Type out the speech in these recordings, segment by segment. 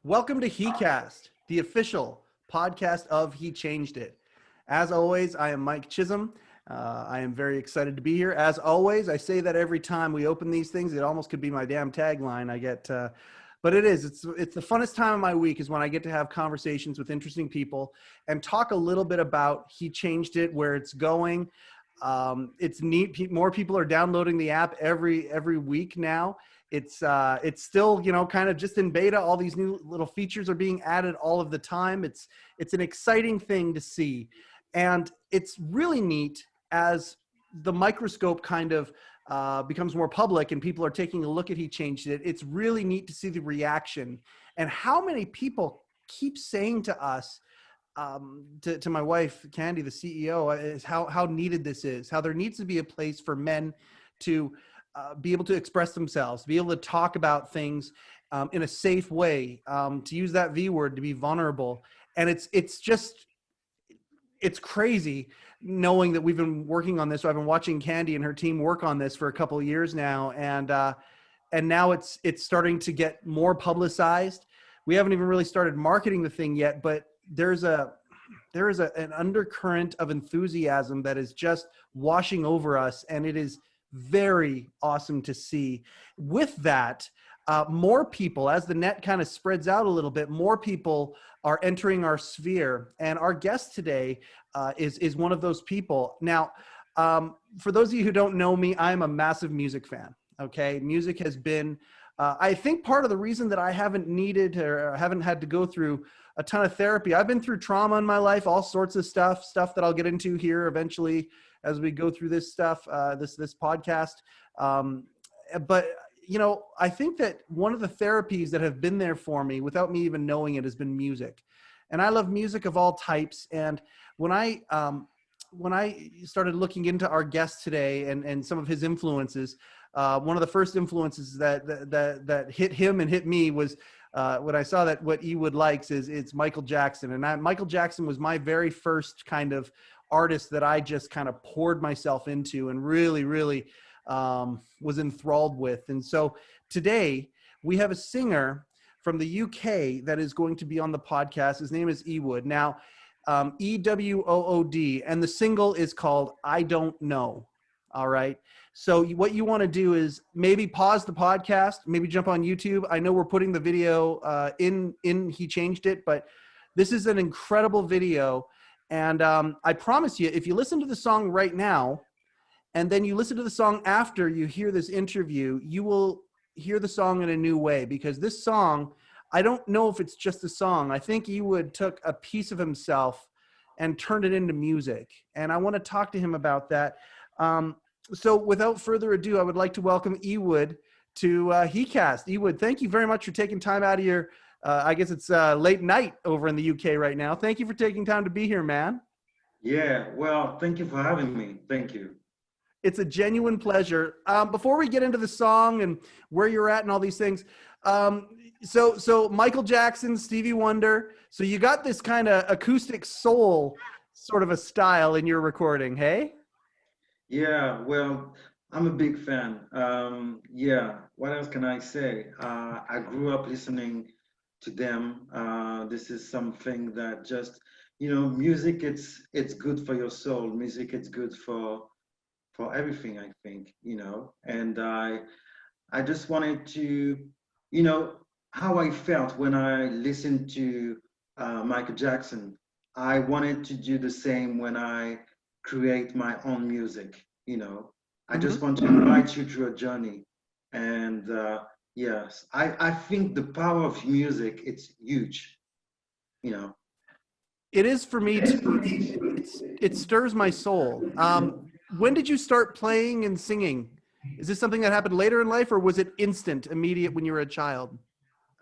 Welcome to heCast, the official podcast of He Changed It. As always, I am Mike Chisholm. I am very excited to be here. As always, I say that every time we open these things. It almost could be my damn tagline. But it is. It's the funnest time of my week is when I get to have conversations with interesting people and talk a little bit about He Changed It, where it's going. It's neat. More people are downloading the app every week now. It's still, kind of just in beta. All these new little features are being added all of the time. It's an exciting thing to see. And it's really neat as the microscope kind of becomes more public and people are taking a look at He Changed It. It's really neat to see the reaction and how many people keep saying to us, to my wife, Candy, the CEO, is how needed this is, how there needs to be a place for men to be able to express themselves, be able to talk about things in a safe way, to use that V word, to be vulnerable. And it's crazy knowing that we've been working on this. So I've been watching Candy and her team work on this for a couple of years now. And now it's starting to get more publicized. We haven't even really started marketing the thing yet, but there is an undercurrent of enthusiasm that is just washing over us. And it is very awesome to see. With that, more people, as the net kind of spreads out a little bit, more people are entering our sphere. And our guest today is one of those people. Now, for those of you who don't know me, I'm a massive music fan. Okay, music has been, I think, part of the reason that I haven't needed or haven't had to go through a ton of therapy. I've been through trauma in my life, all sorts of stuff that I'll get into here eventually as we go through this stuff, this podcast. But I think that one of the therapies that have been there for me without me even knowing it has been music. And I love music of all types. And when I started looking into our guest today and some of his influences, one of the first influences that hit him and hit me was when I saw that what Ewood likes it's Michael Jackson. And Michael Jackson was my very first kind of artist that I just kind of poured myself into and really, really was enthralled with. And so today we have a singer from the UK that is going to be on the podcast. His name is Ewood. Now, Ewood, and the single is called I Don't Know. All right. So what you want to do is maybe pause the podcast, maybe jump on YouTube. I know we're putting the video in He Changed It, but this is an incredible video. And I promise you, if you listen to the song right now, and then you listen to the song after you hear this interview, you will hear the song in a new way, because this song, I don't know if it's just a song. I think Ewood took a piece of himself and turned it into music. And I want to talk to him about that. So without further ado, I would like to welcome Ewood to heCast. Ewood, thank you very much for taking time out of your, I guess it's late night over in the UK right now. Thank you for taking time to be here, man. Yeah, well, thank you for having me. Thank you. It's a genuine pleasure. Before we get into the song and where you're at and all these things, so Michael Jackson, Stevie Wonder, so you got this kind of acoustic soul sort of a style in your recording, hey? Yeah, well, I'm a big fan. Yeah, what else can I say? I grew up listening to them. This is something that just, music, it's good for your soul. Music, it's good for everything, I think, and I just wanted to, how I felt when I listened to Michael Jackson. I wanted to do the same when I create my own music. I just want to invite you through a journey. And yes, I think the power of music, it's huge. It is for me too. It stirs my soul. When did you start playing and singing? Is this something that happened later in life, or was it instant, immediate when you were a child?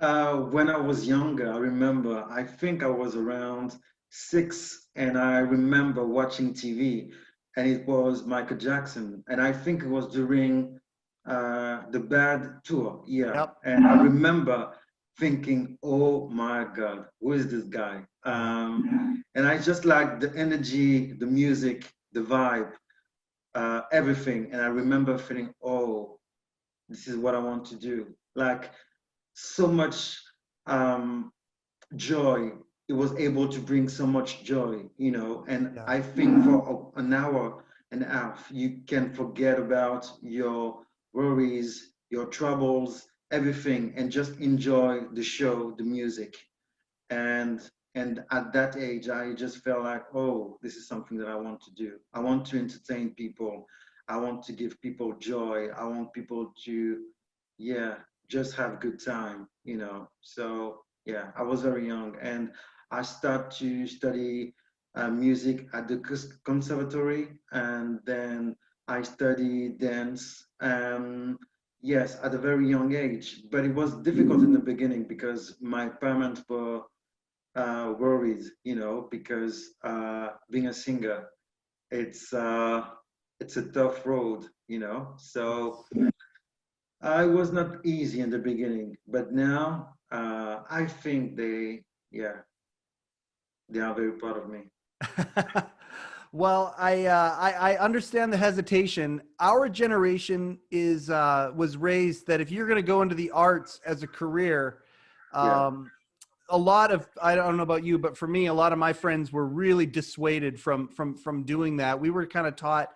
When I was younger, I remember, I think I was around 6, and I remember watching TV, and it was Michael Jackson. And I think it was during the Bad tour. Yeah. Yep. And I remember thinking, oh my God, who is this guy? And I just like the energy, the music, the vibe, everything. And I remember feeling, oh, this is what I want to do. Like so much um, joy. It was able to bring so much joy, you know. And Yeah. I think for an hour and a half, you can forget about your worries, your troubles, everything, and just enjoy the show, the music. And at that age, I just felt like, oh, this is something that I want to do. I want to entertain people. I want to give people joy. I want people to, yeah, just have a good time, you know. So yeah, I was very young, and I started to study music at the conservatory, and then I studied dance. Yes, at a very young age, but it was difficult in the beginning because my parents were worried, you know, because being a singer, it's uh, it's a tough road, you know. So Yes. I was not easy in the beginning, but now I think yeah, they are very proud of me. Well, I understand the hesitation. Our generation is was raised that if you're going to go into the arts as a career, Yeah, um, a lot of, I don't know about you, but for me, a lot of my friends were really dissuaded from doing that. We were kind of taught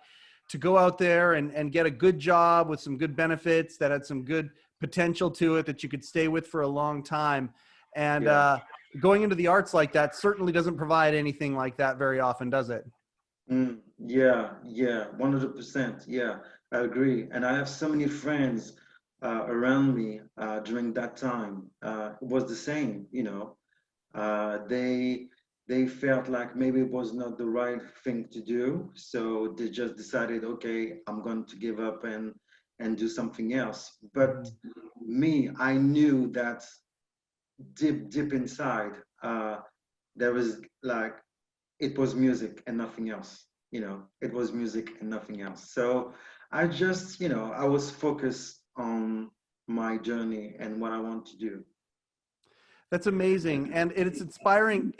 to go out there and get a good job with some good benefits that had some good potential to it that you could stay with for a long time. And yeah. going into the arts like that certainly doesn't provide anything like that very often, does it? Yeah, yeah, 100%. Yeah, I agree. And I have so many friends around me during that time. It was the same, you know. They felt like maybe it was not the right thing to do, so they just decided, okay, I'm going to give up and do something else. But Mhm. me, I knew that deep inside, there was like it was music and nothing else. You know, it was music and nothing else. So I just, you know, I was focused on my journey and what I want to do. That's amazing, and it's inspiring.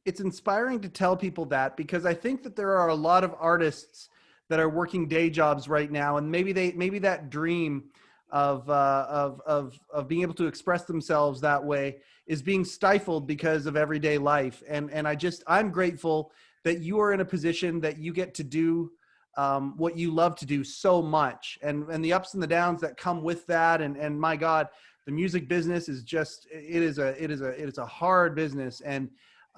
It's inspiring to tell people that, because I think that there are a lot of artists that are working day jobs right now, and maybe that dream of being able to express themselves that way is being stifled because of everyday life. And I'm grateful that you are in a position that you get to do what you love to do so much, and the ups and the downs that come with that. And my God, the music business is just, it is a hard business. And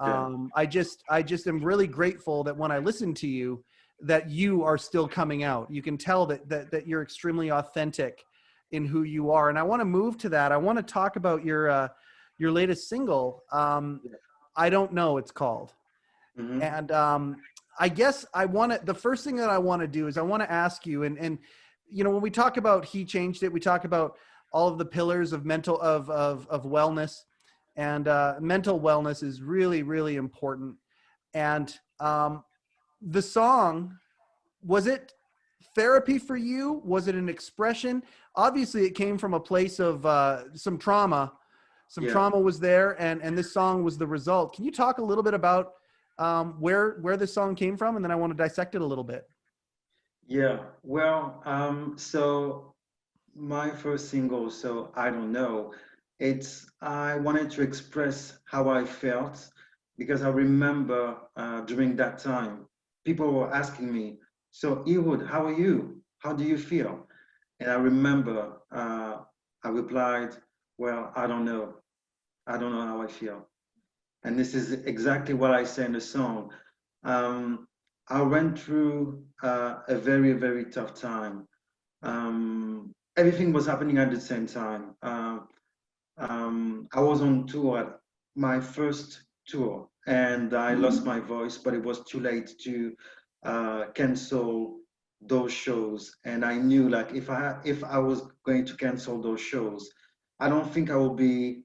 Yeah, I just am really grateful that when I listen to you, that you are still coming out. You can tell that you're extremely authentic in who you are. And I want to move to that. I want to talk about your latest single. yeah. I don't know, it's called. Hmm. And I guess the first thing that I want to do is I want to ask you, and you know, when we talk about He Changed It, we talk about all of the pillars of of wellness, and mental wellness is really, really important. And the song, was it therapy for you? Was it an expression? Obviously, it came from a place of some trauma. Some Yeah. trauma was there, and this song was the result. Can you talk a little bit about where this song came from, and then I want to dissect it a little bit. Yeah. Well, so my first single, so I don't know. I wanted to express how I felt because I remember during that time, people were asking me, so Ewood, how are you? How do you feel? And I remember I replied, well, I don't know. I don't know how I feel. And this is exactly what I say in the song. Um, I went through a very tough time. Everything was happening at the same time. I was on tour, my first tour, and I lost my voice, but it was too late to cancel those shows. And I knew, like, if I was going to cancel those shows, I don't think I will be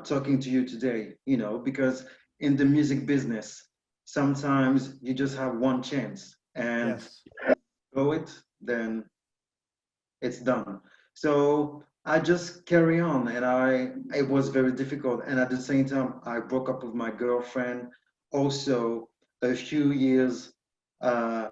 talking to you today, you know, because in the music business, sometimes you just have one chance, and Yes. go it, then it's done. So I just carry on, and it was very difficult. And at the same time, I broke up with my girlfriend. Also, a few years, uh,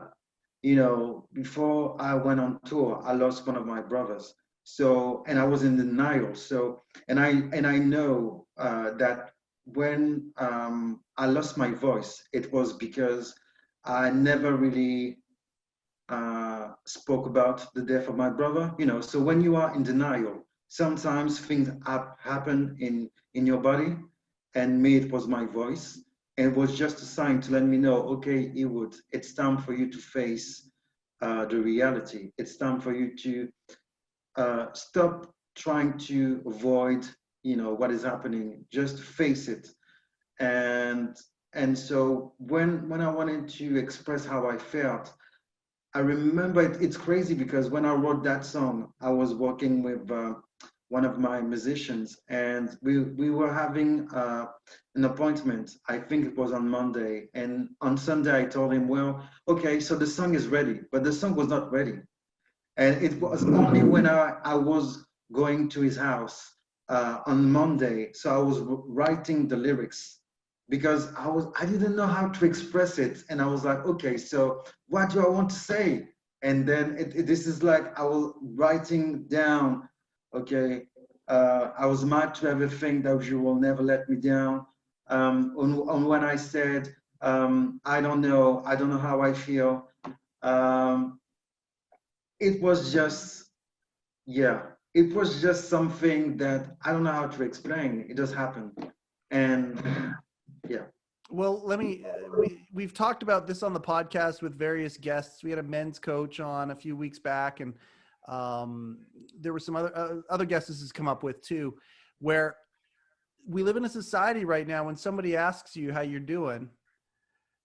you know, before I went on tour, I lost one of my brothers. So, and I was in denial. So, and I know that when I lost my voice, it was because I never really spoke about the death of my brother. You know, so when you are in denial, sometimes things happen in your body, and me, it was my voice, and it was just a sign to let me know, okay, Ewood, it's time for you to face the reality. It's time for you to stop trying to avoid, you know, what is happening. Just face it. And and so when I wanted to express how I felt, I remember it's crazy because when I wrote that song, I was working with one of my musicians, and we were having an appointment. I think it was on Monday, and on Sunday I told him, well, okay, so the song is ready, but the song was not ready, and it was only when I was going to his house on Monday, so I was writing the lyrics because I didn't know how to express it, and I was like, okay, so what do I want to say? And then this is like I was writing down, okay, I was mad to everything that you will never let me down. On when I said, I don't know how I feel. Um, it was just, yeah, it was just something that I don't know how to explain. It just happened. And yeah. Well, let me. We've talked about this on the podcast with various guests. We had a men's coach on a few weeks back, and there were some other guests this has come up with too, where we live in a society right now when somebody asks you how you're doing,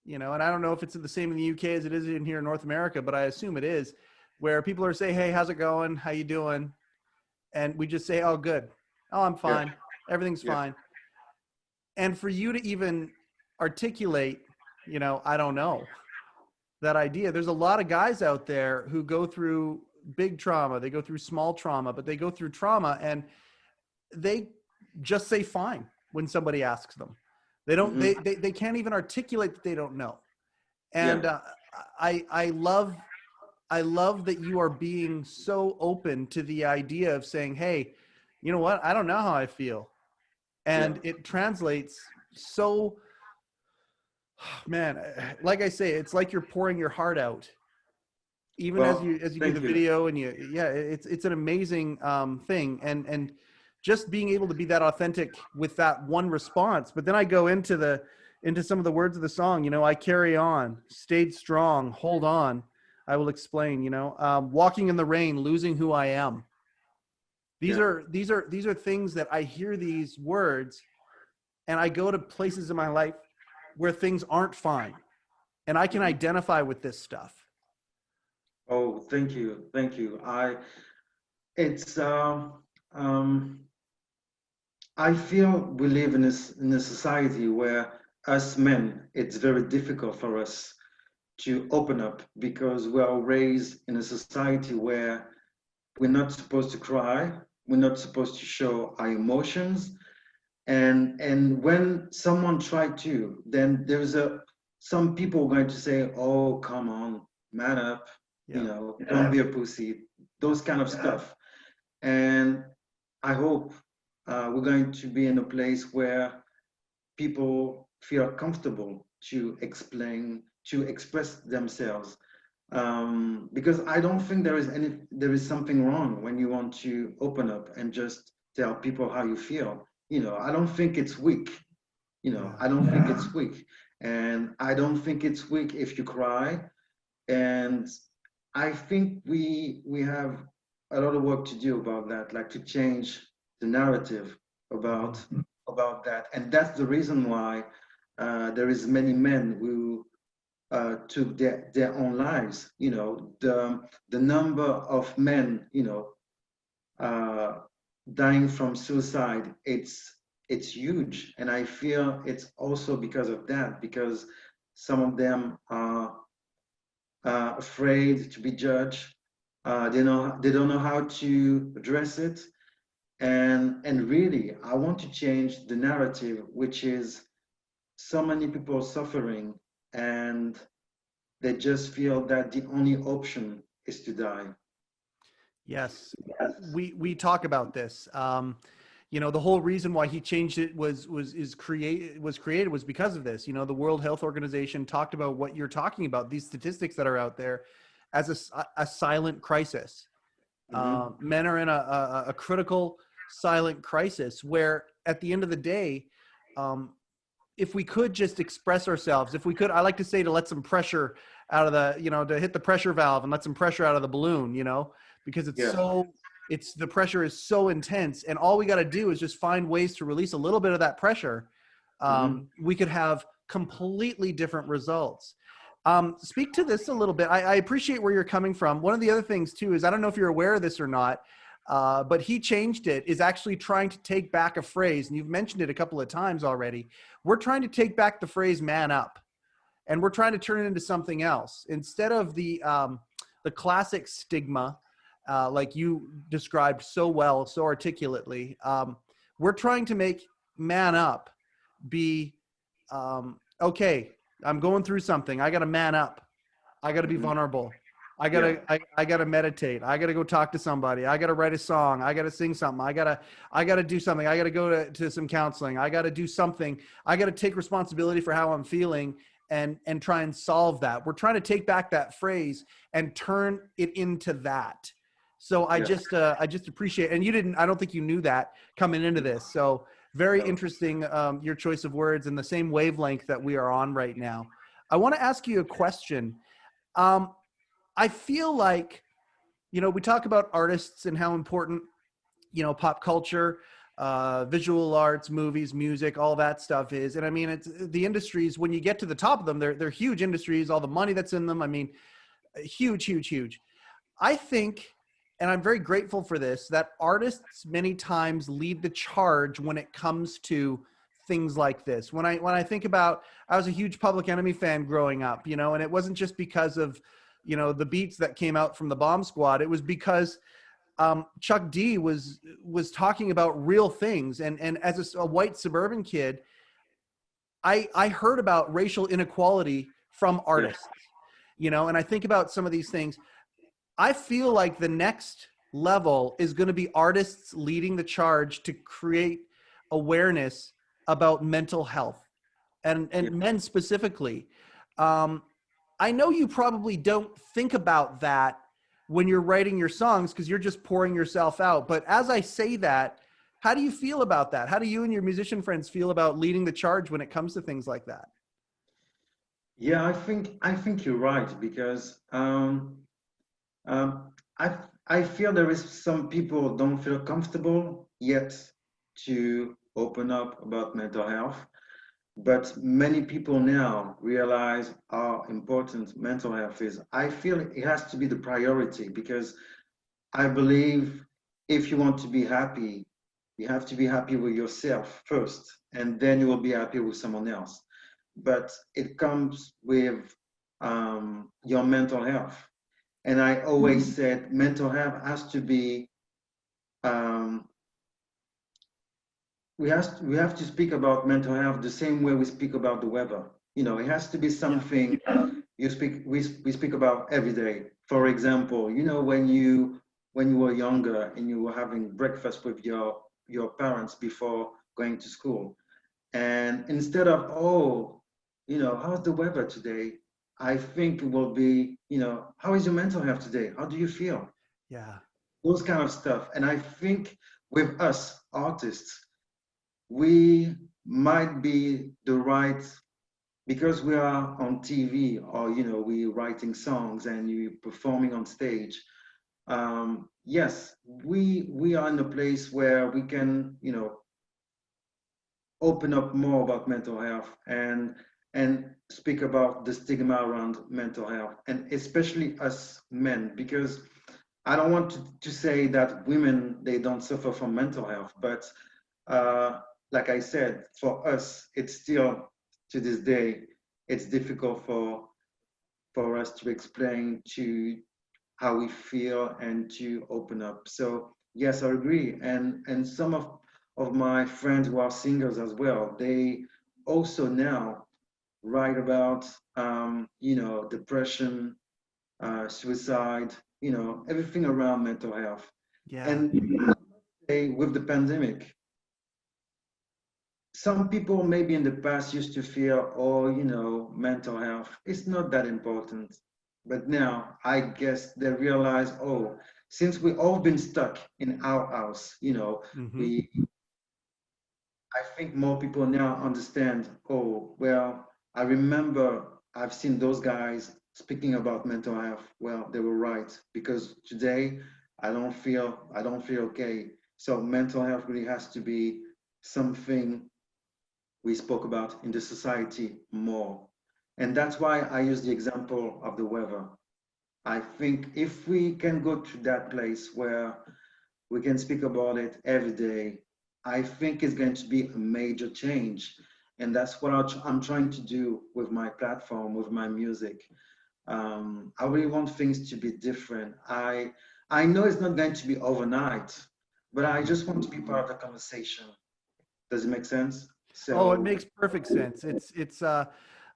you know, and I don't know if it's the same in the UK as it is in here in North America, but I assume it is, where people are saying, "Hey, how's it going? How you doing?" And we just say, "Oh, good. Oh, I'm Yeah. fine. Everything's Yeah. fine." And for you to even articulate, you know, I don't know, that idea. There's a lot of guys out there who go through big trauma, they go through small trauma, but they go through trauma and they just say fine when somebody asks them. They don't, Hmm. they can't even articulate that they don't know. Yeah. And I love that you are being so open to the idea of saying, hey, you know what? I don't know how I feel. Yeah. And it translates so, man, like I say, it's like you're pouring your heart out even Well, as you do the thank you. video, and yeah, it's an amazing thing. And just being able to be that authentic with that one response. But then I go into some of the words of the song, you know, I carry on, stayed strong, hold on, I will explain, you know, walking in the rain, losing who I am. Yeah. These are things that I hear these words, and I go to places in my life where things aren't fine, and I can Hmm. identify with this stuff. Oh, thank you. Thank you. It's, um, I feel we live in a society where us men, it's very difficult for us to open up because we are raised in a society where we're not supposed to cry, we're not supposed to show our emotions, and when someone try to, then there's a some people going to say, oh, come on, man up, you Yeah. know, don't be a pussy, those kind of stuff. And I hope we're going to be in a place where people feel comfortable to explain, to express themselves. Because I don't think there is something wrong when you want to open up and just tell people how you feel. You know, I don't think it's weak. You know, Yeah. I don't think it's weak, and I don't think it's weak if you cry. And I think we have a lot of work to do about that, like to change the narrative Mm-hmm. about that. And that's the reason why there is many men who took their own lives. You know, the number of men, you know, uh, dying from suicide, it's huge. And I feel it's also because of that, because some of them are afraid to be judged. They don't know how to address it. And really, I want to change the narrative, which is so many people suffering, and they just feel that the only option is to die. Yes, we talk about this. The whole reason why he changed it was created was because of this. The World Health Organization talked about what you're talking about, these statistics that are out there, as a silent crisis. Hmm. Men are in a critical silent crisis where, at the end of the day, um, if we could just express ourselves, if we could, I like to say, to let some pressure out of to hit the pressure valve and let some pressure out of the balloon, because Yeah. the pressure is so intense, and all we got to do is just find ways to release a little bit of that pressure. Hmm. We could have completely different results. Speak to this a little bit. I appreciate where you're coming from. One of the other things too is, I don't know if you're aware of this or not, but he changed it, is actually trying to take back a phrase, and you've mentioned it a couple of times already. We're trying to take back the phrase "man up," and we're trying to turn it into something else instead of the classic stigma, like you described so well, so articulately. We're trying to make "man up" be okay. I'm going through something. I got to man up. I got to be Hmm. vulnerable. Yeah. I gotta meditate. I gotta go talk to somebody. I gotta write a song. I gotta sing something. I gotta do something. I gotta go to some counseling. I gotta do something. I gotta take responsibility for how I'm feeling and try and solve that. We're trying to take back that phrase and turn it into that. So Yeah. I just appreciate, and I don't think you knew that coming into this. So very No. interesting, your choice of words and the same wavelength that we are on right now. I want to ask you a question. Um, I feel like, we talk about artists and how important, pop culture, visual arts, movies, music, all that stuff is. And I mean, it's the industries, when you get to the top of them, they're huge industries, all the money that's in them. I mean, huge, huge, huge. I think, and I'm very grateful for this, that artists many times lead the charge when it comes to things like this. When I think about, I was a huge Public Enemy fan growing up, and it wasn't just because of, the beats that came out from the Bomb Squad. It was because Chuck D was talking about real things, and as a white suburban kid, I heard about racial inequality from Yeah. artists, and I think about some of these things. I feel like the next level is going to be artists leading the charge to create awareness about mental health, Yeah. and men specifically. Um, I know you probably don't think about that when you're writing your songs because you're just pouring yourself out. But as I say that, how do you feel about that? How do you and your musician friends feel about leading the charge when it comes to things like that? Yeah. I think you're right because Um, I I feel there is some people don't feel comfortable yet to open up about mental health, but many people now realize how important mental health is. I feel it has to be the priority because I believe if you want to be happy, you have to be happy with yourself first, and then you will be happy with someone else. But it comes with your mental health. And I always said mental health has to be, um, we have to speak about mental health the same way we speak about the weather. It has to be Yeah. something we speak about every day. For example, when you were younger and you were having breakfast with your parents before going to school, and instead of, oh, how's the weather today? I think it will be, how is your mental health today? How do you feel? Yeah. Those kind of stuff. And I think with us artists, we might be the right, because we are on TV, or we writing songs and you performing on stage. Yes, we are in a place where we can open up more about mental health and speak about the stigma around mental health, and especially us men, because I don't want to say that women, they don't suffer from mental health, but uh, like I said, for us, it's still, to this day, it's difficult for us to explain to how we feel and to open up. So yes, I agree. And some of my friends who are singers as well, they also now write about depression, suicide, everything around mental health. Yeah. And with the pandemic, some people maybe in the past used to feel, oh, mental health, it's not that important. But now I guess they realize, oh, since we all been stuck in our house, Mm-hmm. we I think more people now understand, oh, well, I remember I've seen those guys speaking about mental health. Well, they were right because today I don't feel okay. So mental health really has to be something we spoke about in the society more. And that's why I use the example of the weather. I think if we can go to that place where we can speak about it every day, I think it's going to be a major change. And that's what I'm trying to do with my platform, with my music. I really want things to be different. I know it's not going to be overnight, but I just want to be part of the conversation. Does it make sense? Oh, it So, makes perfect sense.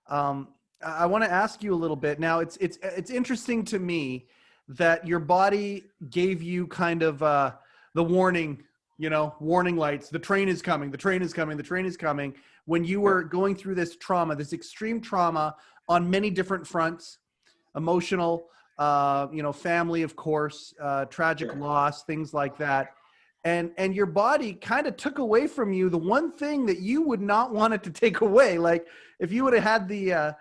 Um, I want to ask you a little bit now. It's interesting to me that your body gave you kind of the warning, warning lights. The train is coming. The train is coming. The train is coming. When you yeah, were going through this trauma, this extreme trauma on many different fronts, emotional, family, of course, tragic yeah, loss, things like that. And your body kind of took away from you the one thing that you would not want it to take away. Like if you would have had the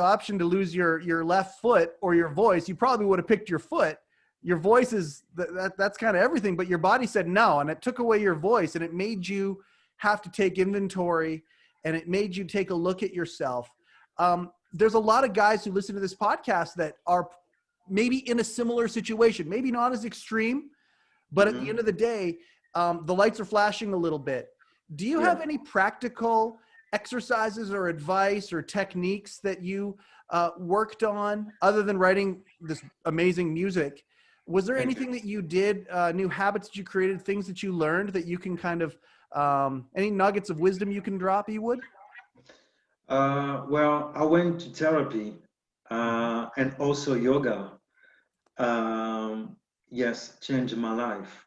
option to lose your left foot or your voice, you probably would have picked your foot. Your voice is that's kind of everything, but your body said no, and it took away your voice, and it made you have to take inventory, and it made you take a look at yourself. There's a lot of guys who listen to this podcast that are maybe in a similar situation, maybe not as extreme, but at the end hmm of the day, the lights are flashing a little bit. Do you yeah. have any practical exercises or advice or techniques that you worked on other than writing this amazing music? Was there Thank you. anything that you did, new habits that you created, things that you learned that you can kind of, any nuggets of wisdom you can drop, Ewood? Well, I went to therapy Mhm. and also yoga. Um, yes, changed my life.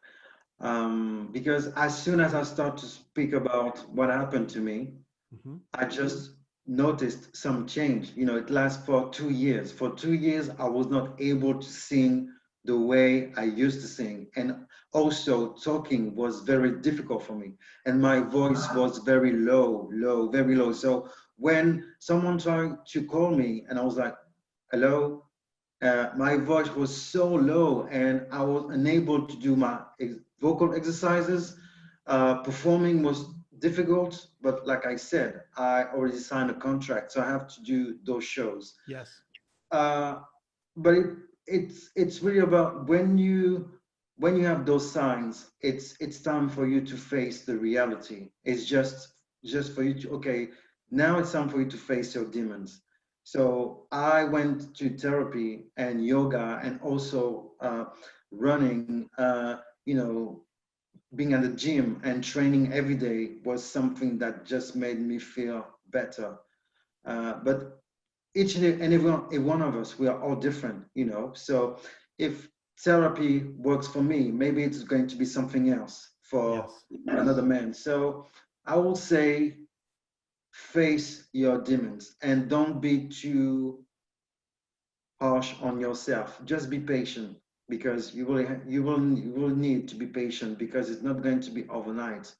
Because as soon as I start to speak about what happened to me, Mhm. I just noticed some change. It lasts for 2 years. For 2 years, I was not able to sing the way I used to sing. And also, talking was very difficult for me. And my voice was very low, low, very low. So when someone tried to call me and I was like, hello, my voice was so low and I was unable to do my vocal exercises. Performing was difficult, but like I said, I already signed a contract, so I have to do those shows. Yes. Uh, but it's really about when you have those signs, it's time for you to face the reality. It's just for you to okay, now it's time for you to face your demons. So I went to therapy and yoga and also running. Being at the gym and training every day was something that just made me feel better. But each and every one of us, we are all different. So if therapy works for me, maybe it's going to be something else for Yes. another man. So I will say face your demons and don't be too harsh on yourself. Just be patient because you will need to be patient because it's not going to be overnight.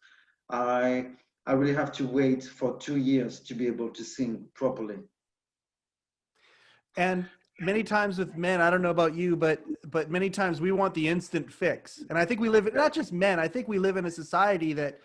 I I really have to wait for 2 years to be able to sing properly. And many times with men, I don't know about you, but many times we want the instant fix. And I think we live in, not just men, I think we live in a society that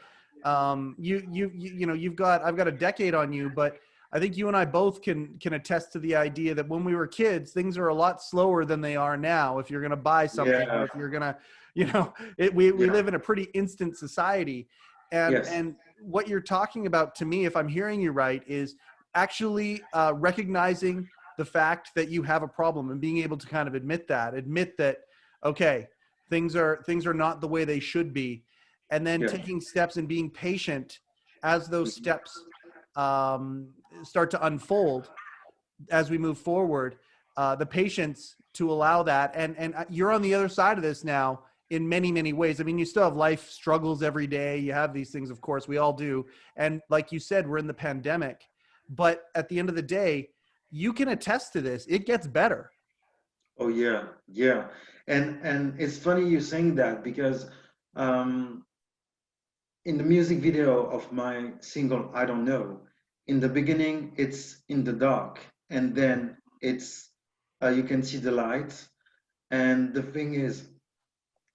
I've got a decade on you, but I think you and I both can attest to the idea that when we were kids, things are a lot slower than they are now. If you're going to buy something or Yeah, if you're going to, we yeah, live in a pretty instant society. And yes, and what you're talking about to me, if I'm hearing you right, is actually recognizing the fact that you have a problem and being able to kind of admit that, okay, things are not the way they should be, and then yeah, taking steps and being patient as those steps um, start to unfold as we move forward. The patience to allow that, and you're on the other side of this now, in many, many ways. I mean, you still have life struggles every day. You have these things, of course, we all do. And like you said, we're in the pandemic, but at the end of the day, you can attest to this. It gets better. Oh yeah, yeah. And it's funny you saying that because um, in the music video of my single I Don't Know, in the beginning it's in the dark, and then it's you can see the lights. And the thing is,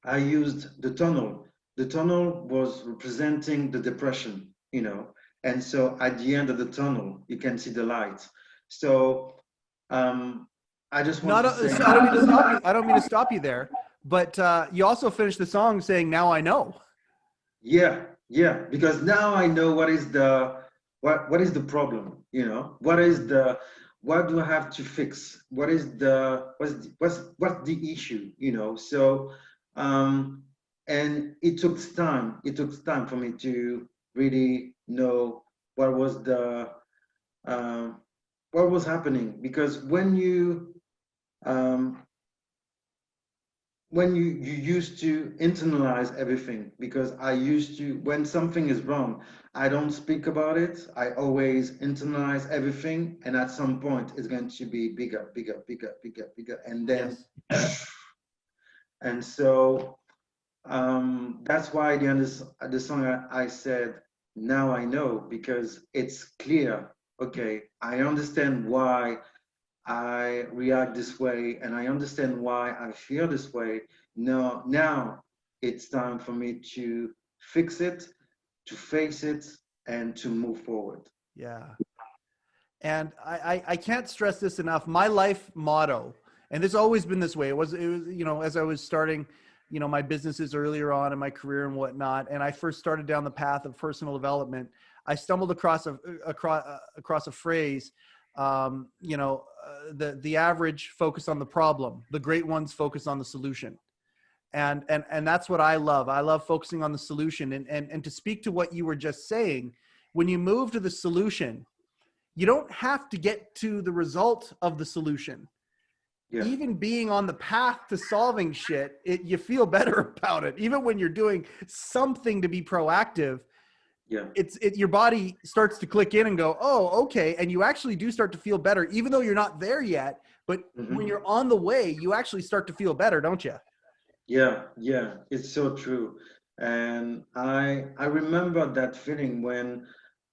I used the tunnel. The tunnel was representing the depression, you know, and so at the end of the tunnel you can see the lights. So um, I just want Not, to say, so I don't mean to stop you. I don't mean to stop you there, but you also finished the song saying, "Now I know." yeah, yeah, because now I know what is the what is the problem, you know? What do I have to fix? What's the issue, you know? So um and it took time. It took time for me to really know what was the um what was happening, because um when you used to internalize everything, because I used to, when something is wrong, I don't speak about it. I always internalize everything, and at some point it's going to be bigger, bigger, bigger, bigger, bigger, and then Yes. and so that's why the song I said, now I know, because it's clear. Okay, I understand why I react this way, and I understand why I feel this way. No, now it's time for me to fix it, to face it, and to move forward. Yeah. And I can't stress this enough. My life motto, and it's always been this way. It was, you know, as I was starting, you know, my businesses earlier on in my career and whatnot, and I first started down the path of personal development, I stumbled across a phrase, the average focus on the problem, the great ones focus on the solution. And that's what I love. I love focusing on the solution. And to speak to what you were just saying, when you move to the solution, you don't have to get to the result of the solution. Yeah, Even being on the path to solving shit, you feel better about it. Even when you're doing something to be proactive, yeah. your body starts to click in and go, oh, okay. And you actually do start to feel better, even though you're not there yet. But when Mhm. you're on the way, you actually start to feel better, don't you? Yeah, yeah, it's so true. And I remember that feeling when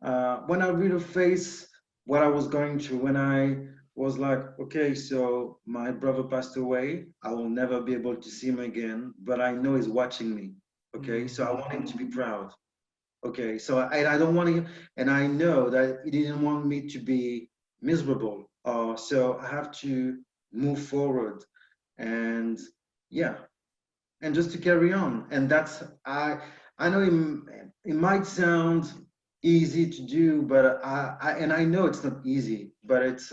I really faced what I was going through, when I was like, okay, so my brother passed away. I will never be able to see him again, but I know he's watching me. Okay, Mm, so I want him to be proud. Okay, so I don't want him, and I know that he didn't want me to be miserable. So I have to move forward, and yeah, and just to carry on. And that's I know it might sound easy to do, but I know it's not easy, but it's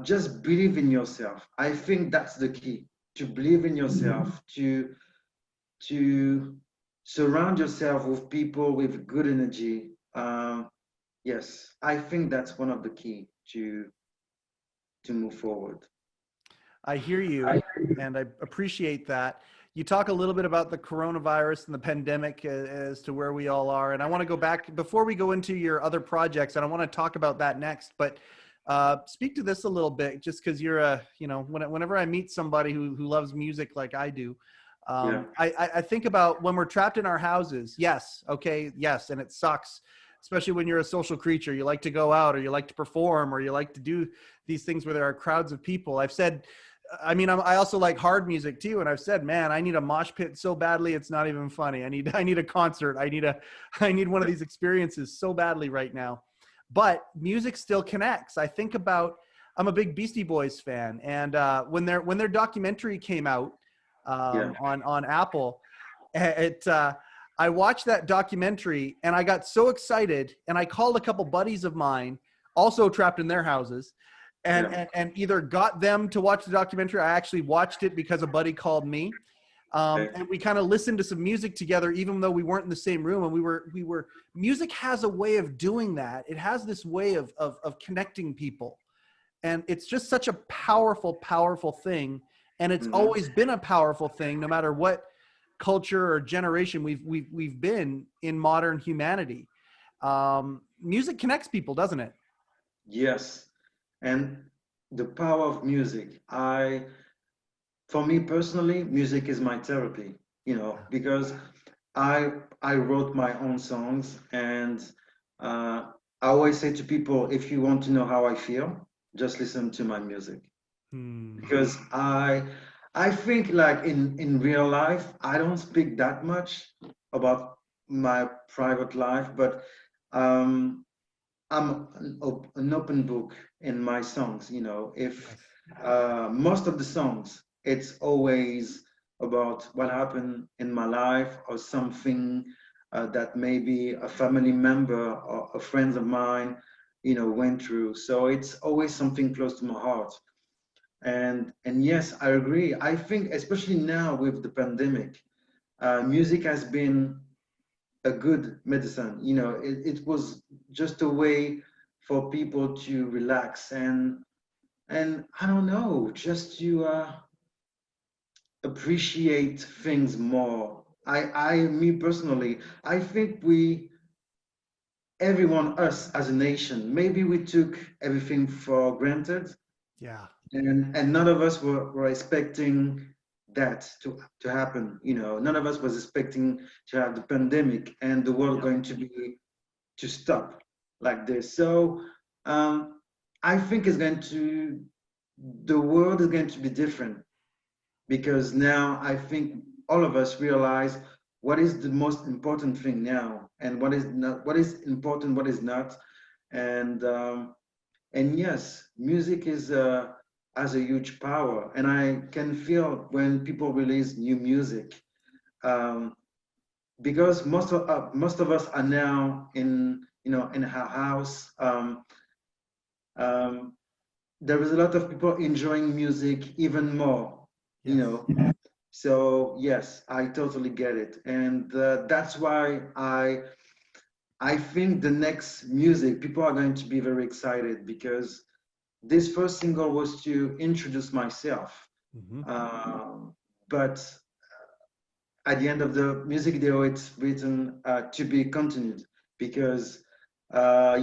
just believe in yourself. I think that's the key, to believe in yourself, to surround yourself with people with good energy. Yes, I think that's one of the key to move forward. I hear you, and I appreciate that. You talk a little bit about the coronavirus and the pandemic as to where we all are. And I want to go back before we go into your other projects, and I want to talk about that next. But speak to this a little bit, just because you're whenever I meet somebody who loves music like I do, Yeah, I think about when we're trapped in our houses. Yes. Okay. Yes. And it sucks, especially when you're a social creature. You like to go out, or you like to perform, or you like to do these things where there are crowds of people. I've said, I mean, I also like hard music too. And I've said, man, I need a mosh pit so badly. It's not even funny. I need a concert. I need one of these experiences so badly right now. But music still connects. I think about, I'm a big Beastie Boys fan. And when their documentary came out yeah, on Apple, I watched that documentary and I got so excited, and I called a couple buddies of mine also trapped in their houses, and, yeah. and either got them to watch the documentary. I actually watched it because a buddy called me. Okay. And we kind of listened to some music together, even though we weren't in the same room. And music has a way of doing that. It has this way of connecting people. And it's just such a powerful, powerful thing. and it's Mhm. always been a powerful thing, no matter what culture or generation we've been in modern humanity. Music connects people, doesn't it? Yes. And the power of music. For me personally, music is my therapy, because I wrote my own songs, and uh, I always say to people, if you want to know how I feel, just listen to my music. Hmm. Because I think like in real life, I don't speak that much about my private life, but um, I'm an open book in my songs. If Yes. most of the songs, it's always about what happened in my life or something that maybe a family member or a friend of mine, went through. So it's always something close to my heart. And yes, I agree. I think especially now with the pandemic, music has been a good medicine. It was just a way for people to relax and I don't know, just to appreciate things more. Me personally, I think everyone, us as a nation, maybe we took everything for granted, Yeah. and none of us were expecting that to happen. None of us was expecting to have the pandemic and the world Yep. going to stop like this. So I think the world is going to be different, because now I think all of us realize what is the most important thing now, and what is not, what is important, what is not. And um, and yes, music has a huge power, and I can feel when people release new music, um, because most of us are now in our house. Um, there is a lot of people enjoying music even more, you Yes. know. So yes, I totally get it, and that's why I think the next music people are going to be very excited, because this first single was to introduce myself, Hmm. um, but at the end of the music video, it's written to be continued, because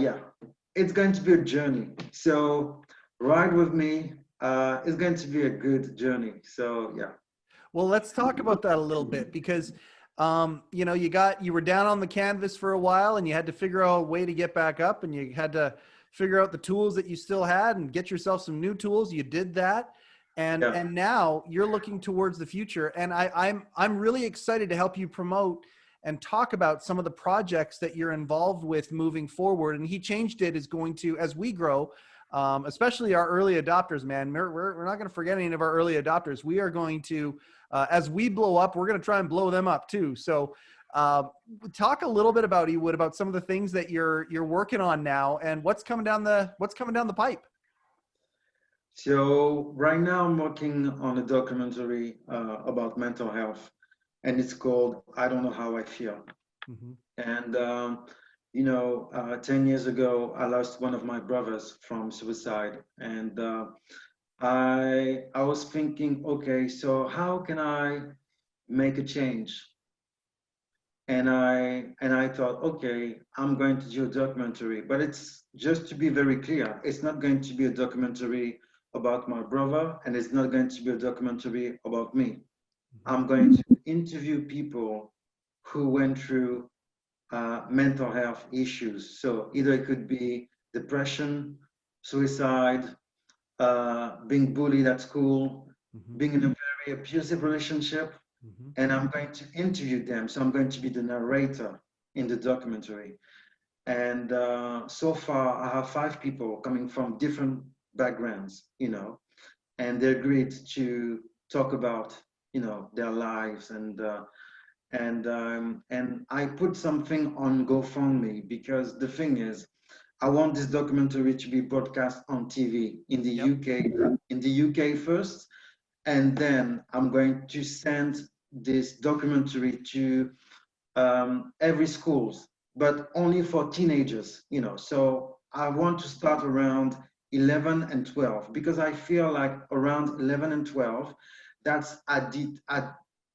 yeah, it's going to be a journey. So ride with me. It's going to be a good journey. So yeah. Well, let's talk about that a little bit because, you were down on the canvas for a while and you had to figure out a way to get back up and you had to figure out the tools that you still had and get yourself some new tools. You did that. And, Yeah. and now you're looking towards the future. And I'm really excited to help you promote and talk about some of the projects that you're involved with moving forward. And He Changed It is going to, as we grow, especially our early adopters, man, we're not going to forget any of our early adopters. We are going to, as we blow up, we're going to try and blow them up too. So, uh, talk a little bit about Ewood, about some of the things that you're working on now, and what's coming down the pipe. So right now I'm working on a documentary about mental health, and it's called "I Don't Know How I Feel." Mm-hmm. And 10 years ago, I lost one of my brothers from suicide, and I was thinking, okay, so how can I make a change? And I thought, okay, I'm going to do a documentary, but it's just to be very clear, it's not going to be a documentary about my brother, and it's not going to be a documentary about me. Mm-hmm. I'm going to interview people who went through mental health issues. So either it could be depression, suicide, being bullied at school, Mm-hmm. being in a very abusive relationship, Mm-hmm. and I'm going to interview them. So I'm going to be the narrator in the documentary. And so far, I have 5 people coming from different backgrounds, and they agreed to talk about, their lives. And I put something on GoFundMe, because the thing is, I want this documentary to be broadcast on TV in the Yep. UK, first, and then I'm going to send this documentary to every schools, but only for teenagers. So I want to start around 11 and 12, because I feel like around 11 and 12, that's at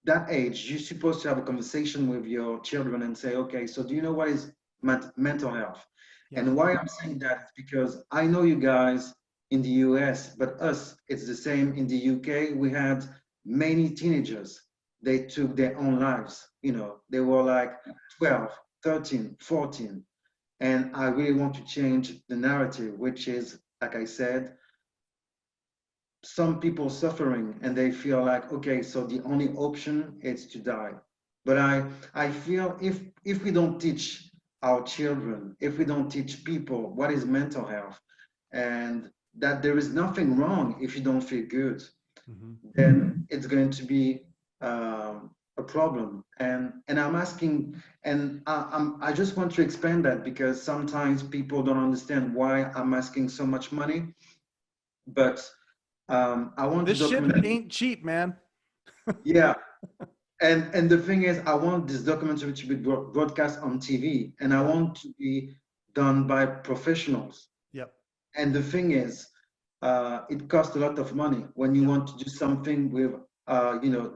that age, you're supposed to have a conversation with your children and say, okay, so do you know what is mental health? Yep. And why I'm saying that is because I know you guys in the US, but us, it's the same in the UK. We had many teenagers, they took their own lives. You know, they were like 12, 13, 14. And I really want to change the narrative, which is, like I said, some people suffering and they feel like, okay, so the only option is to die. But I feel if we don't teach our children, if we don't teach people what is mental health, and that there is nothing wrong if you don't feel good, Mm-hmm. then it's going to be a problem. And I'm asking, and I just want to explain that because sometimes people don't understand why I'm asking so much money. But I want to This shit document. ain't cheap, man. Yeah, and the thing is, I want this documentary to be broadcast on TV, and I Yeah. want to be done by professionals. Yep. And the thing is, it costs a lot of money when you Yep. want to do something with,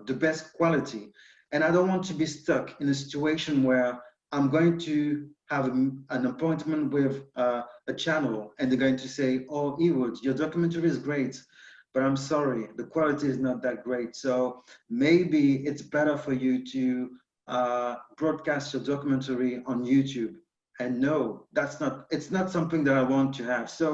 the best quality. And I don't want to be stuck in a situation where I'm going to have an appointment with a channel, and they're going to say, "Oh, Ewood, your documentary is great, but I'm sorry, the quality is not that great. So maybe it's better for you to broadcast your documentary on YouTube." And no, it's not something that I want to have. So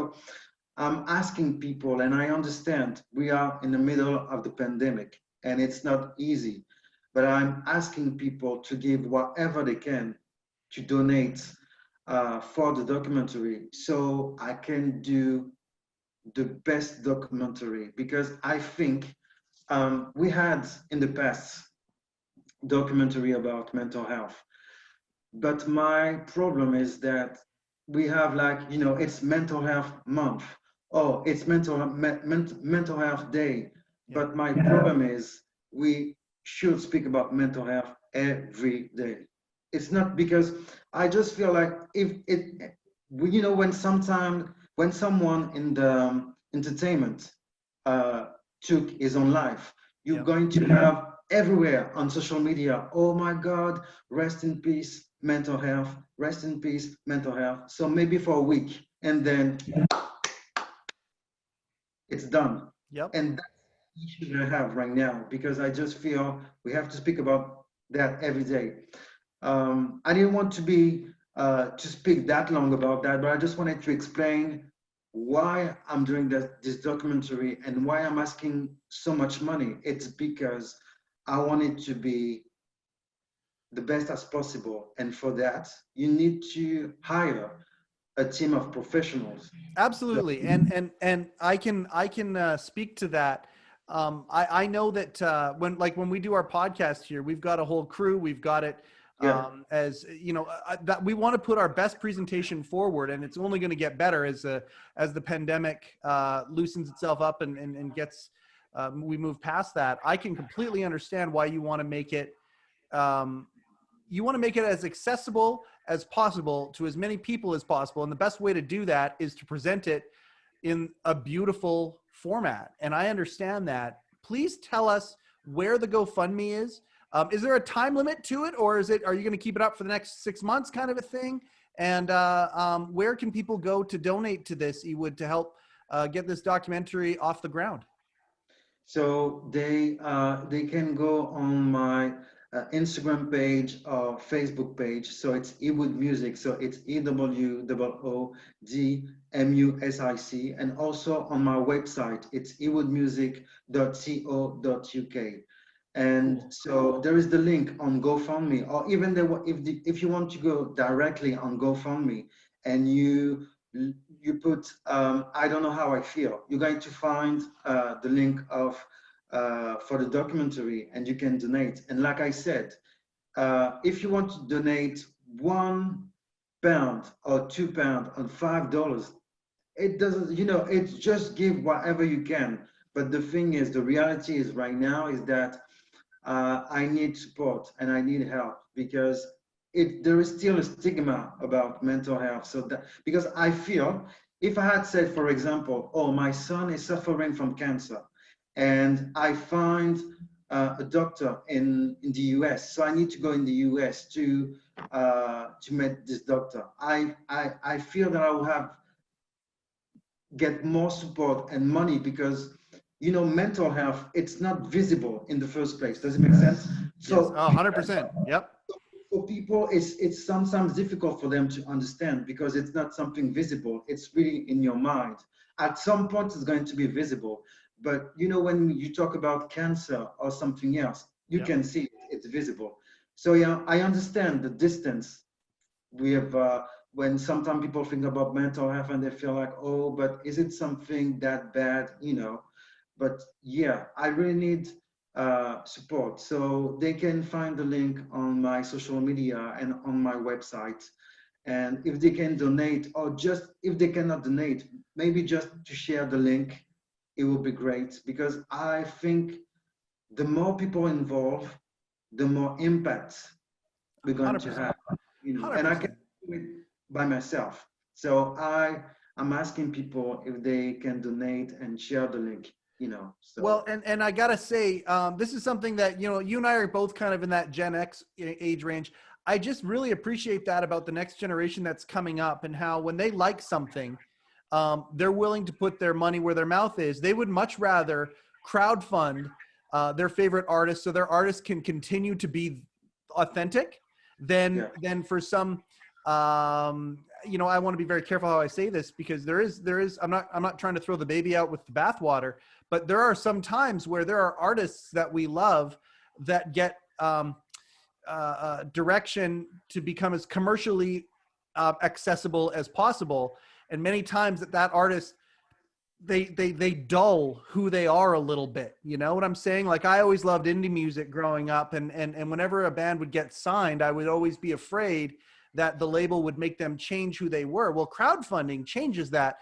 I'm asking people, and I understand we are in the middle of the pandemic and it's not easy, but I'm asking people to give whatever they can to donate for the documentary so I can do the best documentary, because I think we had in the past documentary about mental health, but my problem is that we have, like, it's mental health month. Oh, it's mental health day. Yep. But my problem is we should speak about mental health every day. It's not because I just feel like if it, when someone in the entertainment uh, took his own life, you're Yep. going to have everywhere on social media, oh my God, rest in peace, mental health, rest in peace, mental health. So maybe for a week, and then it's done. Yep. And that's the issue that I have right now, because I just feel we have to speak about that every day. I didn't want to speak that long about that, but I just wanted to explain why I'm doing this documentary and why I'm asking so much money. It's because I want it to be the best as possible, and for that, you need to hire a team of professionals. So, Absolutely. And I can speak to that. I know that when we do our podcast here, we've got a whole crew. We've got it yeah, as you know that we want to put our best presentation forward, and it's only going to get better as the pandemic loosens itself up and gets we move past that. I can completely understand why you want to make it. Um, you want to make it as accessible as possible to as many people as possible. And the best way to do that is to present it in a beautiful format. And I understand that. Please tell us where the GoFundMe is. Is there a time limit to it, or are you going to keep it up for the next 6 months kind of a thing? And where can people go to donate to this, Ewood, to help get this documentary off the ground? so they can go on my Instagram page or Facebook page. So it's Ewood Music. So it's EWOODMUSIC, and also on my website it's ewoodmusic.co.uk. And Cool. so there is the link on GoFundMe, or even if you want to go directly on GoFundMe and you put I don't know how I feel, you're going to find the link of for the documentary, and you can donate. And like I said, if you want to donate £1 or £2 or $5, it doesn't, it's just give whatever you can. But the thing is, the reality is right now is that I need support and I need help, because there is still a stigma about mental health. So that, because I feel if I had said, for example, oh, my son is suffering from cancer, and I find a doctor in the US, so I need to go in the US to meet this doctor. I feel that I will have get more support and money because mental health, it's not visible in the first place. Does it make sense? Yes. So Oh, 100%. Yep. for people, it's sometimes difficult for them to understand because it's not something visible. It's really in your mind. At some point, it's going to be visible. But when you talk about cancer or something else, you Yep. can see it, it's visible. So yeah, I understand the distance we have when sometimes people think about mental health and they feel like, oh, but is it something that bad? But yeah, I really need support. So they can find the link on my social media and on my website. And if they can donate, or just if they cannot donate, maybe just to share the link, it will be great, because I think the more people involved, the more impact we're going to 100%. have, and I can 100%. do it by myself. So I'm asking people if they can donate and share the link, Well, so and I gotta say, this is something that you and I are both kind of in that Gen X age range. I just really appreciate that about the next generation that's coming up, and how when they like something, they're willing to put their money where their mouth is. They would much rather crowdfund their favorite artist so their artist can continue to be authentic than yeah, for some. I want to be very careful how I say this, because there is I'm not trying to throw the baby out with the bathwater, but there are some times where there are artists that we love that get direction to become as commercially accessible as possible, and many times that artist, they dull who they are a little bit. You know what I'm saying? Like, I always loved indie music growing up, and whenever a band would get signed, I would always be afraid that the label would make them change who they were. Well, crowdfunding changes that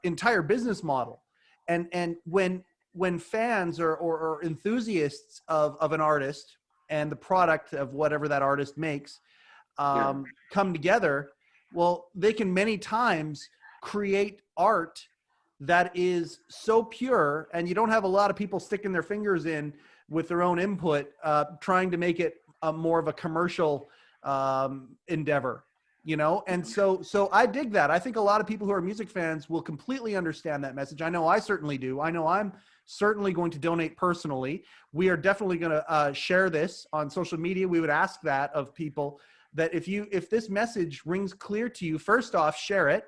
entire business model. And when fans or enthusiasts of an artist and the product of whatever that artist makes yeah, come together, well, they can many times create art that is so pure, and you don't have a lot of people sticking their fingers in with their own input, trying to make it more of a commercial endeavor, and so I dig that. I think a lot of people who are music fans will completely understand that message. I know I certainly do. I know I'm certainly going to donate personally. We are definitely going to share this on social media. We would ask that of people, that if this message rings clear to you, first off, share it,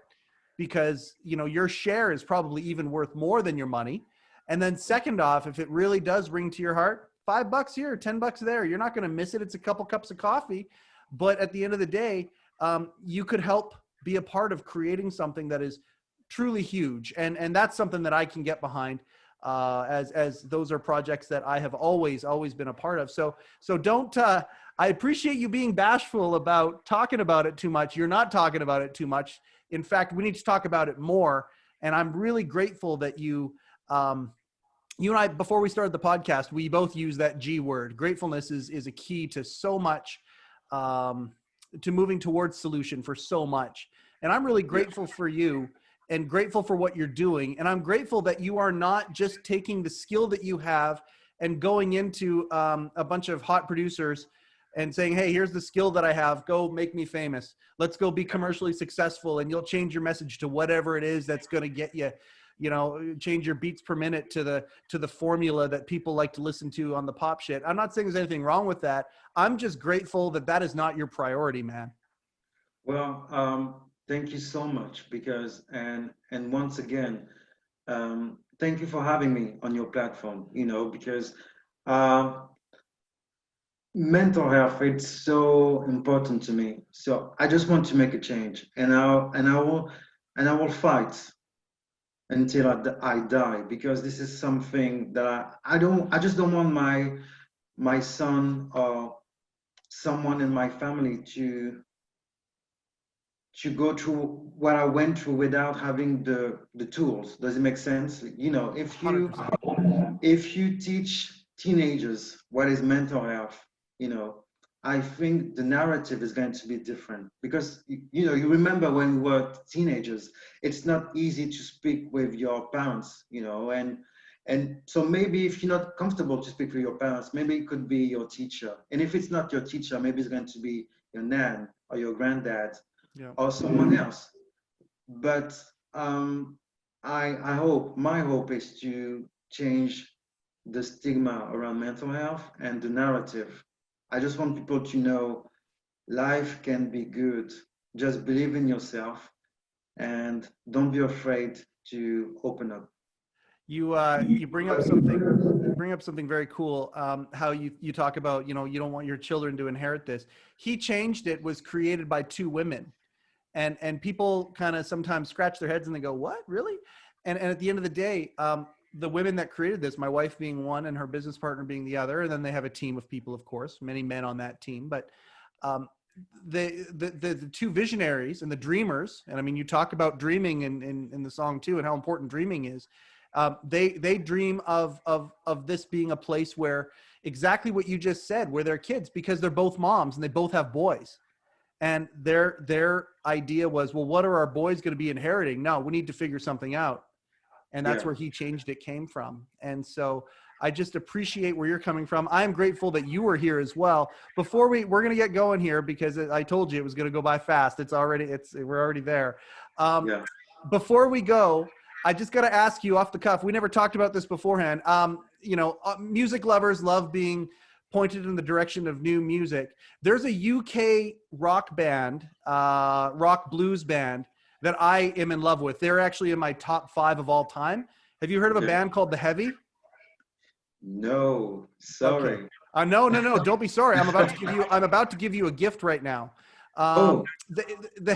because your share is probably even worth more than your money. And then second off, if it really does ring to your heart, $5 here, $10 there, you're not going to miss it. It's a couple cups of coffee, but at the end of the day, you could help be a part of creating something that is truly huge. And that's something that I can get behind, as those are projects that I have always been a part of. So don't, I appreciate you being bashful about talking about it too much. You're not talking about it too much. In fact, we need to talk about it more. And I'm really grateful that you and I, before we started the podcast, we both use that G word. Gratefulness is a key to so much, to moving towards solution for so much. And I'm really yeah, grateful for you, and grateful for what you're doing. And I'm grateful that you are not just taking the skill that you have and going into a bunch of hot producers and saying, hey, here's the skill that I have, go make me famous. Let's go be commercially successful, and you'll change your message to whatever it is that's going to get you, change your beats per minute to the formula that people like to listen to on the pop shit. I'm not saying there's anything wrong with that. I'm just grateful that that is not your priority, man. well, thank you so much, because and once again, thank you for having me on your platform, because uh, mental health, it's so important to me. So I just want to make a change, and I will fight until I die, because this is something that I just don't want my son or someone in my family to go through what I went through without having the tools. Does it make sense? If you 100%. if you teach teenagers what is mental health, you know, I think the narrative is going to be different because you know, you remember when we were teenagers, it's not easy to speak with your parents, you know, and so maybe if you're not comfortable to speak with your parents, maybe it could be your teacher. And if it's not your teacher, maybe it's going to be your nan or your granddad Yeah. or someone else. But I hope, my hope is to change the stigma around mental health and the narrative. I just want people to know life can be good. Just believe in yourself and don't be afraid to open up. You bring up something. You bring up something very cool. How you talk about, you know, you don't want your children to inherit this. He Changed It was created by two women, and people kind of sometimes scratch their heads and they go, what, really? And at the end of the day, the women that created this, my wife being one and her business partner being the other, and then they have a team of people, of course, many men on that team, but um, the two visionaries and the dreamers, and I mean, you talk about dreaming in the song too, and how important dreaming is. They dream of this being a place where exactly what you just said, where their kids, because they're both moms and they both have boys. And their idea was, well, what are our boys going to be inheriting? No, we need to figure something out. And that's Yeah, where He Changed It came from. And so I just appreciate where you're coming from. I'm grateful that you were here as well. Before we're going to get going here, because I told you it was going to go by fast. We're already there. Um, yeah. Before we go, I just got to ask you off the cuff. We never talked about this beforehand. You know, music lovers love being pointed in the direction of new music. There's a UK rock band, rock blues band that I am in love with. They're actually in my top 5 of all time. Have you heard of a Okay. band called The Heavy? No, Okay. sorry. No. Don't be sorry. I'm about to give you a gift right now. Oh, The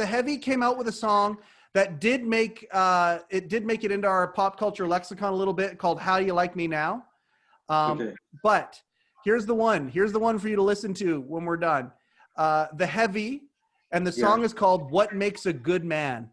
Heavy came out with a song that did make it into our pop culture lexicon a little bit, called "How Do You Like Me Now." okay. But here's the one. Here's the one for you to listen to when we're done. The Heavy, and the Yeah, song is called "What Makes a Good Man."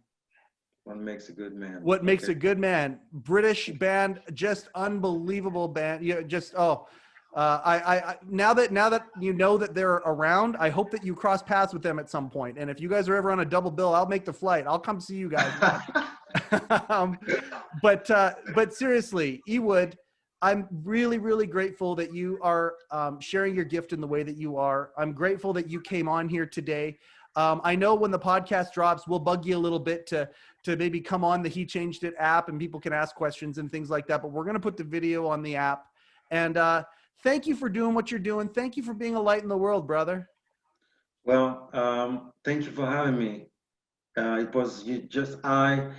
one makes a good man. What Makes Okay. a Good Man. British band, just unbelievable band. Yeah, just I now that you know that they're around, I hope that you cross paths with them at some point. And if you guys are ever on a double bill, I'll make the flight. I'll come see you guys, man. um, but seriously, Ewood, I'm really, really grateful that you are sharing your gift in the way that you are. I'm grateful that you came on here today. I know when the podcast drops, we'll bug you a little bit to maybe come on the He Changed It app and people can ask questions and things like that. But we're going to put the video on the app. And thank you for doing what you're doing. Thank you for being a light in the world, brother. Well, thank you for having me. It was you just I.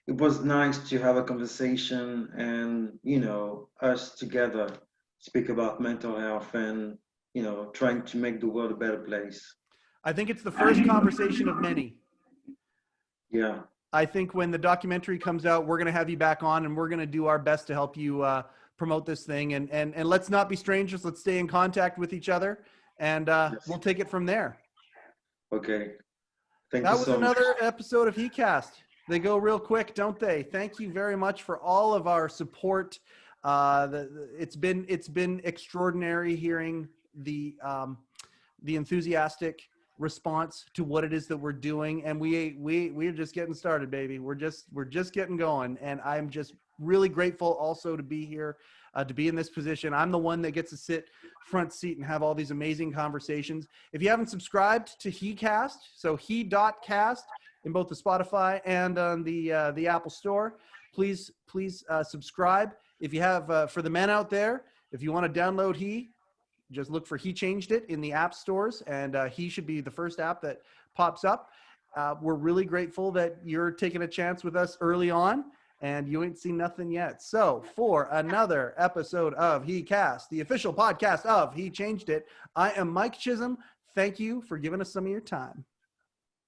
It was nice to have a conversation and you know us together speak about mental health and you know trying to make the world a better place. I think it's the first conversation of many. Yeah. I think when the documentary comes out, we're going to have you back on and we're going to do our best to help you promote this thing. And let's not be strangers. Let's stay in contact with each other and Yes. we'll take it from there. Okay. Thank That you was so much. another episode of heCast. They go real quick, don't they? Thank you very much for all of our support. It's been extraordinary hearing the enthusiastic response to what it is that we're doing, and we're just getting started, baby. We're just getting going, and I'm just really grateful also to be here, to be in this position. I'm the one that gets to sit front seat and have all these amazing conversations. If you haven't subscribed to heCast, so he.cast in both the Spotify and on the Apple Store, please subscribe. If you have for the men out there, if you want to download just look for He Changed It in the app stores, and He should be the first app that pops up. We're really grateful that you're taking a chance with us early on, and you ain't seen nothing yet. So for another episode of heCast, the official podcast of He Changed It, I am Mike Chisholm. Thank you for giving us some of your time.